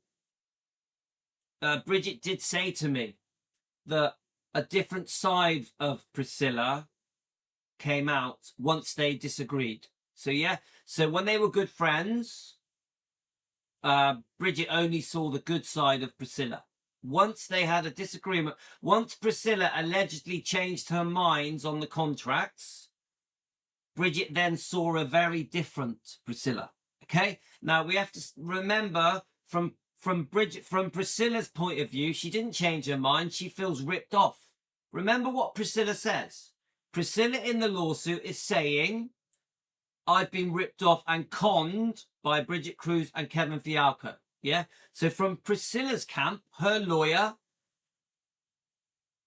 Bridget did say to me that a different side of Priscilla came out once they disagreed. So, yeah. So when they were good friends, Bridget only saw the good side of Priscilla. Once they had a disagreement, once Priscilla allegedly changed her minds on the contracts, Bridget then saw a very different Priscilla. Okay, now we have to remember from Priscilla's point of view, she didn't change her mind. She feels ripped off. Remember what Priscilla says. Priscilla in the lawsuit is saying, I've been ripped off and conned by Bridget Cruz and Kevin Fialko. Yeah. So from Priscilla's camp, her lawyer,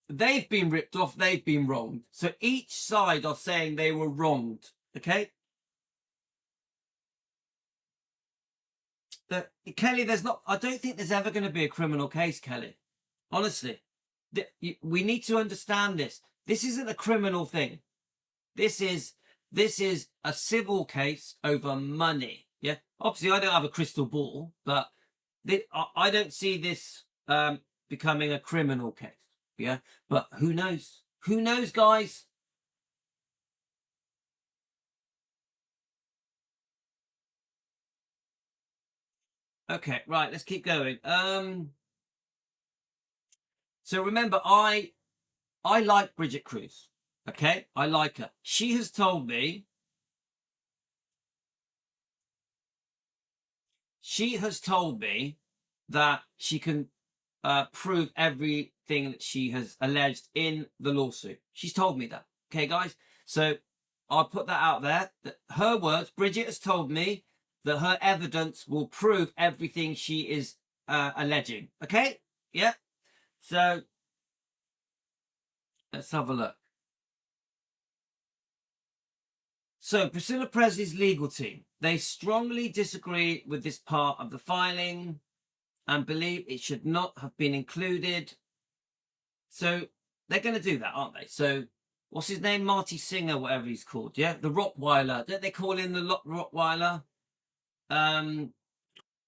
they've been ripped off. They've been wronged. So each side are saying they were wronged. Okay. Kelly, I don't think there's ever going to be a criminal case, Kelly. Honestly, we need to understand this. This isn't a criminal thing. This is a civil case over money. Yeah. Obviously, I don't have a crystal ball, but I don't see this becoming a criminal case. Yeah. But who knows? Who knows, guys? Okay, right, let's keep going. So remember, I like Bridget Cruz. Okay, I like her. She has told me. She has told me that she can prove everything that she has alleged in the lawsuit. She's told me that. Okay, guys. So I'll put that out there. That her words, Bridget has told me that her evidence will prove everything she is alleging. Okay? Yeah. So let's have a look. So Priscilla Presley's legal team, they strongly disagree with this part of the filing and believe it should not have been included. So they're going to do that, aren't they? So what's his name? Marty Singer, whatever he's called. Yeah, the Rottweiler. Don't they call him the Rottweiler?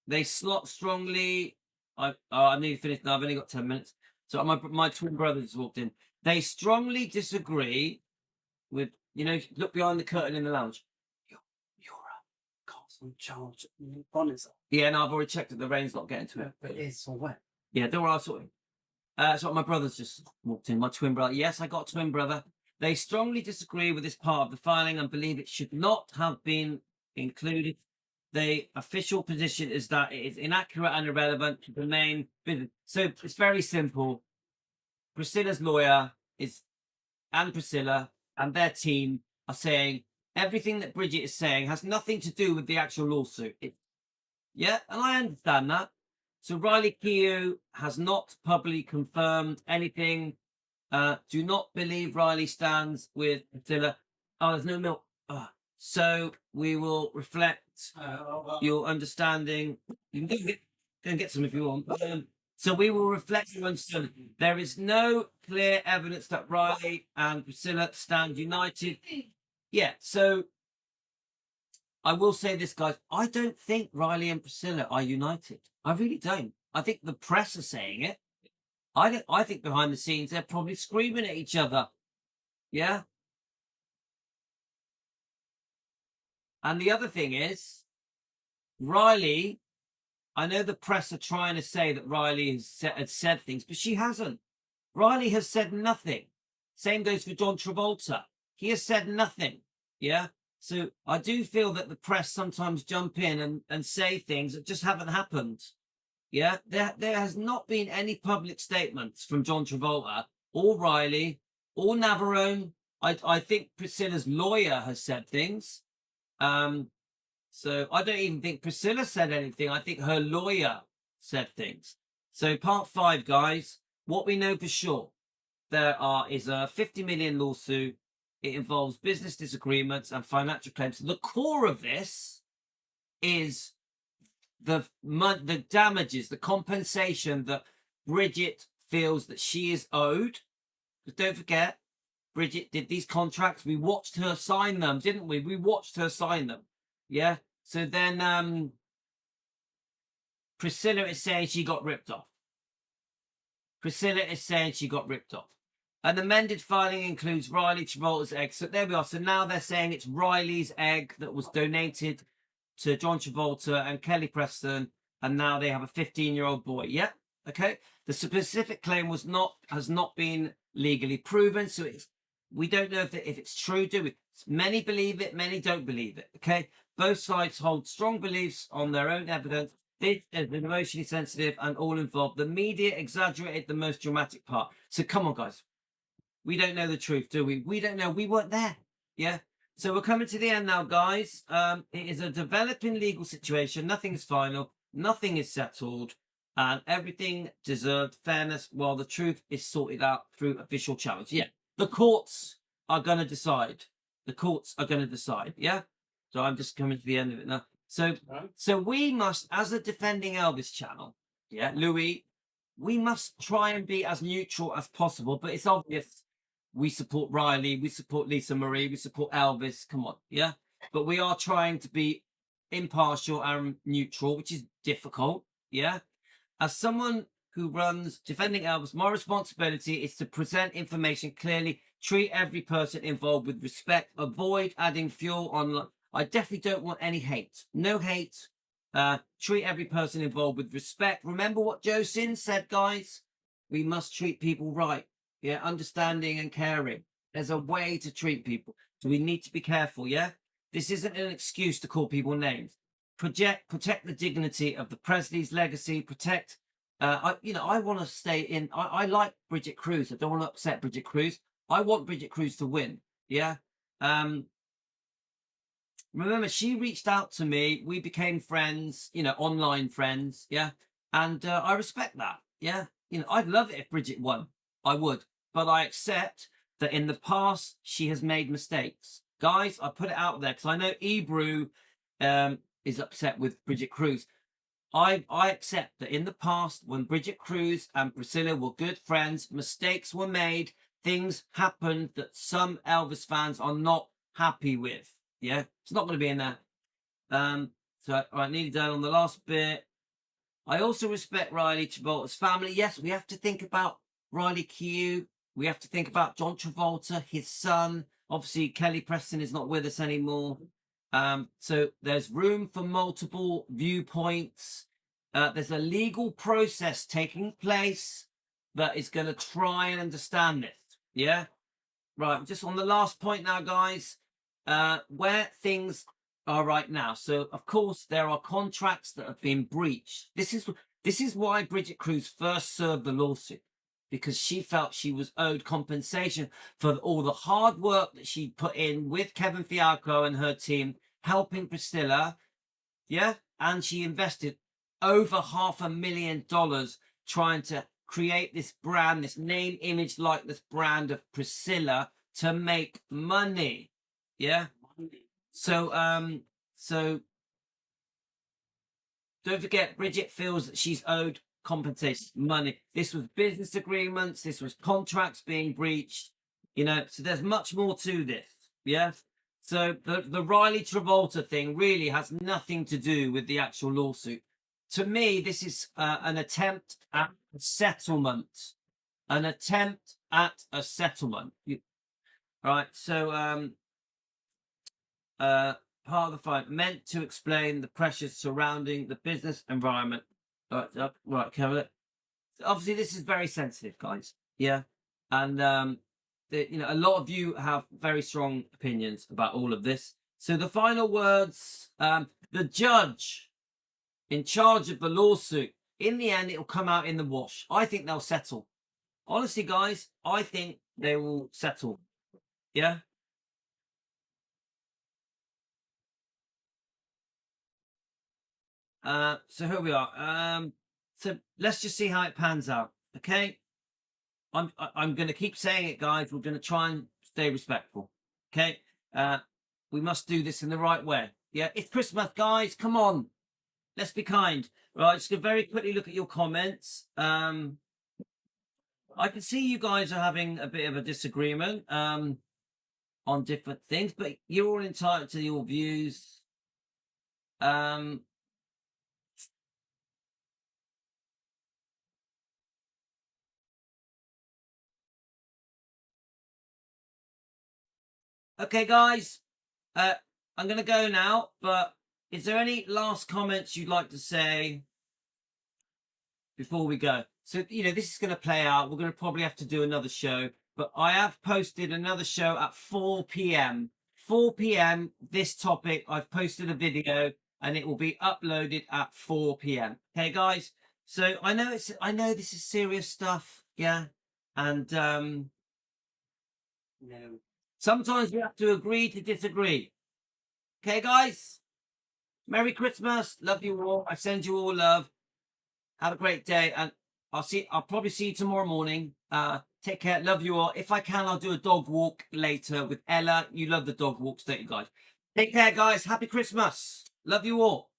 They slot strongly. I need to finish now. I've only got 10 minutes. So my twin brothers walked in. They strongly disagree with, look behind the curtain in the lounge. You're a constant charge. Bonnet. Yeah, no, I've already checked it. The rain's not getting to it. But it's all wet. Yeah, don't worry, I'll sort it. So my brothers just walked in. My twin brother. Yes, I got a twin brother. They strongly disagree with this part of the filing and believe it should not have been included. The official position is that it is inaccurate and irrelevant to the main business. So it's very simple. Priscilla's lawyer and Priscilla and their team are saying everything that Bridget is saying has nothing to do with the actual lawsuit. Yeah, and I understand that. So Riley Keough has not publicly confirmed anything. Do not believe Riley stands with Priscilla. Oh, there's no milk. So we will reflect your understanding. You can go and get some if you want. So we will reflect your understanding. There is no clear evidence that Riley and Priscilla stand united. Yeah, so I will say this, guys. I don't think Riley and Priscilla are united. I really don't. I think the press are saying it. I think behind the scenes they're probably screaming at each other. Yeah. And the other thing is, Riley, I know the press are trying to say that Riley has said things, but she hasn't. Riley has said nothing. Same goes for John Travolta. He has said nothing. Yeah. So I do feel that the press sometimes jump in and say things that just haven't happened. Yeah. There has not been any public statements from John Travolta or Riley or Navarone. I think Priscilla's lawyer has said things. So I don't even think Priscilla said anything. I think her lawyer said things. So part 5, guys, what we know for sure, is a 50 million lawsuit. It involves business disagreements and financial claims. The core of this is the damages, the compensation that Bridget feels that she is owed. But don't forget, Bridget did these contracts. We watched her sign them, didn't we? We watched her sign them. Yeah. So then Priscilla is saying she got ripped off. Priscilla is saying she got ripped off. And the amended filing includes Riley Travolta's egg. So there we are. So now they're saying it's Riley's egg that was donated to John Travolta and Kelly Preston. And now they have a 15-year-old boy. Yeah. Okay. The specific claim has not been legally proven. So we don't know if it's true, do we? Many believe it, many don't believe it. Okay. Both sides hold strong beliefs on their own evidence. This is emotionally sensitive and all involved. The media exaggerated the most dramatic part. So come on, guys. We don't know the truth, do we? We don't know. We weren't there. Yeah. So we're coming to the end now, guys. It is a developing legal situation. Nothing is final. Nothing is settled. And everything deserved fairness while the truth is sorted out through official challenge. Yeah. The courts are going to decide. The courts are going to decide. Yeah. So I'm just coming to the end of it now. So we must, as a Defending Elvis channel, yeah, Louis, we must try and be as neutral as possible. But it's obvious we support Riley, we support Lisa Marie, we support Elvis. Come on, yeah. But we are trying to be impartial and neutral, which is difficult, yeah. As someone who runs Defending Elvis, my responsibility is to present information clearly, treat every person involved with respect, avoid adding fuel on. I definitely don't want any hate. No hate. Treat every person involved with respect. Remember what Joe Sin said, guys? We must treat people right. Yeah, understanding and caring. There's a way to treat people. So we need to be careful, yeah? This isn't an excuse to call people names. Protect the dignity of the Presley's legacy. Protect, I want to stay in. I like Bridget Cruz. I don't want to upset Bridget Cruz. I want Bridget Cruz to win, yeah? Remember, she reached out to me. We became friends, online friends, yeah? And I respect that, yeah? I'd love it if Bridget won. I would. But I accept that in the past, she has made mistakes. Guys, I put it out there because I know Ebru is upset with Bridget Cruz. I accept that in the past, when Bridget Cruz and Priscilla were good friends, mistakes were made, things happened that some Elvis fans are not happy with. Yeah, it's not going to be in there. So I nearly done on the last bit. I also respect Riley Travolta's family. Yes, we have to think about Riley Keough. We have to think about John Travolta, his son. Obviously, Kelly Preston is not with us anymore. So there's room for multiple viewpoints. There's a legal process taking place that is going to try and understand this. Yeah? Right, just on the last point now, guys. Where things are right now. So, of course, there are contracts that have been breached. This is why Bridget Cruz first served the lawsuit, because she felt she was owed compensation for all the hard work that she put in with Kevin Fialco and her team, helping Priscilla, yeah? And she invested over $500,000 trying to create this brand, this name, image, likeness brand of Priscilla to make money. Yeah. So don't forget, Bridget feels that she's owed compensation, money. This was business agreements. This was contracts being breached. So there's much more to this. Yeah. So the Riley Travolta thing really has nothing to do with the actual lawsuit. To me, this is an attempt at a settlement. An attempt at a settlement. Right. So part of the fight meant to explain the pressures surrounding the business environment. Right, cover it. Obviously, this is very sensitive, guys. Yeah, and a lot of you have very strong opinions about all of this. So the final words: the judge in charge of the lawsuit. In the end, it'll come out in the wash. I think they'll settle. Honestly, guys, I think they will settle. Yeah. So here we are. So let's just see how it pans out. Okay. I'm going to keep saying it, guys. We're going to try and stay respectful. Okay. We must do this in the right way. Yeah. It's Christmas, guys. Come on. Let's be kind. Right. Just going to very quickly look at your comments. I can see you guys are having a bit of a disagreement on different things, but you're all entitled to your views. Okay, guys, I'm going to go now, but is there any last comments you'd like to say before we go? So, this is going to play out. We're going to probably have to do another show, but I have posted another show at 4 p.m. 4 p.m. This topic, I've posted a video and it will be uploaded at 4 p.m. Okay, guys? So I know this is serious stuff. Yeah. And, sometimes we have to agree to disagree. Okay, guys? Merry Christmas. Love you all. I send you all love. Have a great day. And I'll probably see you tomorrow morning. Take care. Love you all. If I can, I'll do a dog walk later with Ella. You love the dog walks, don't you, guys? Take care, guys. Happy Christmas. Love you all.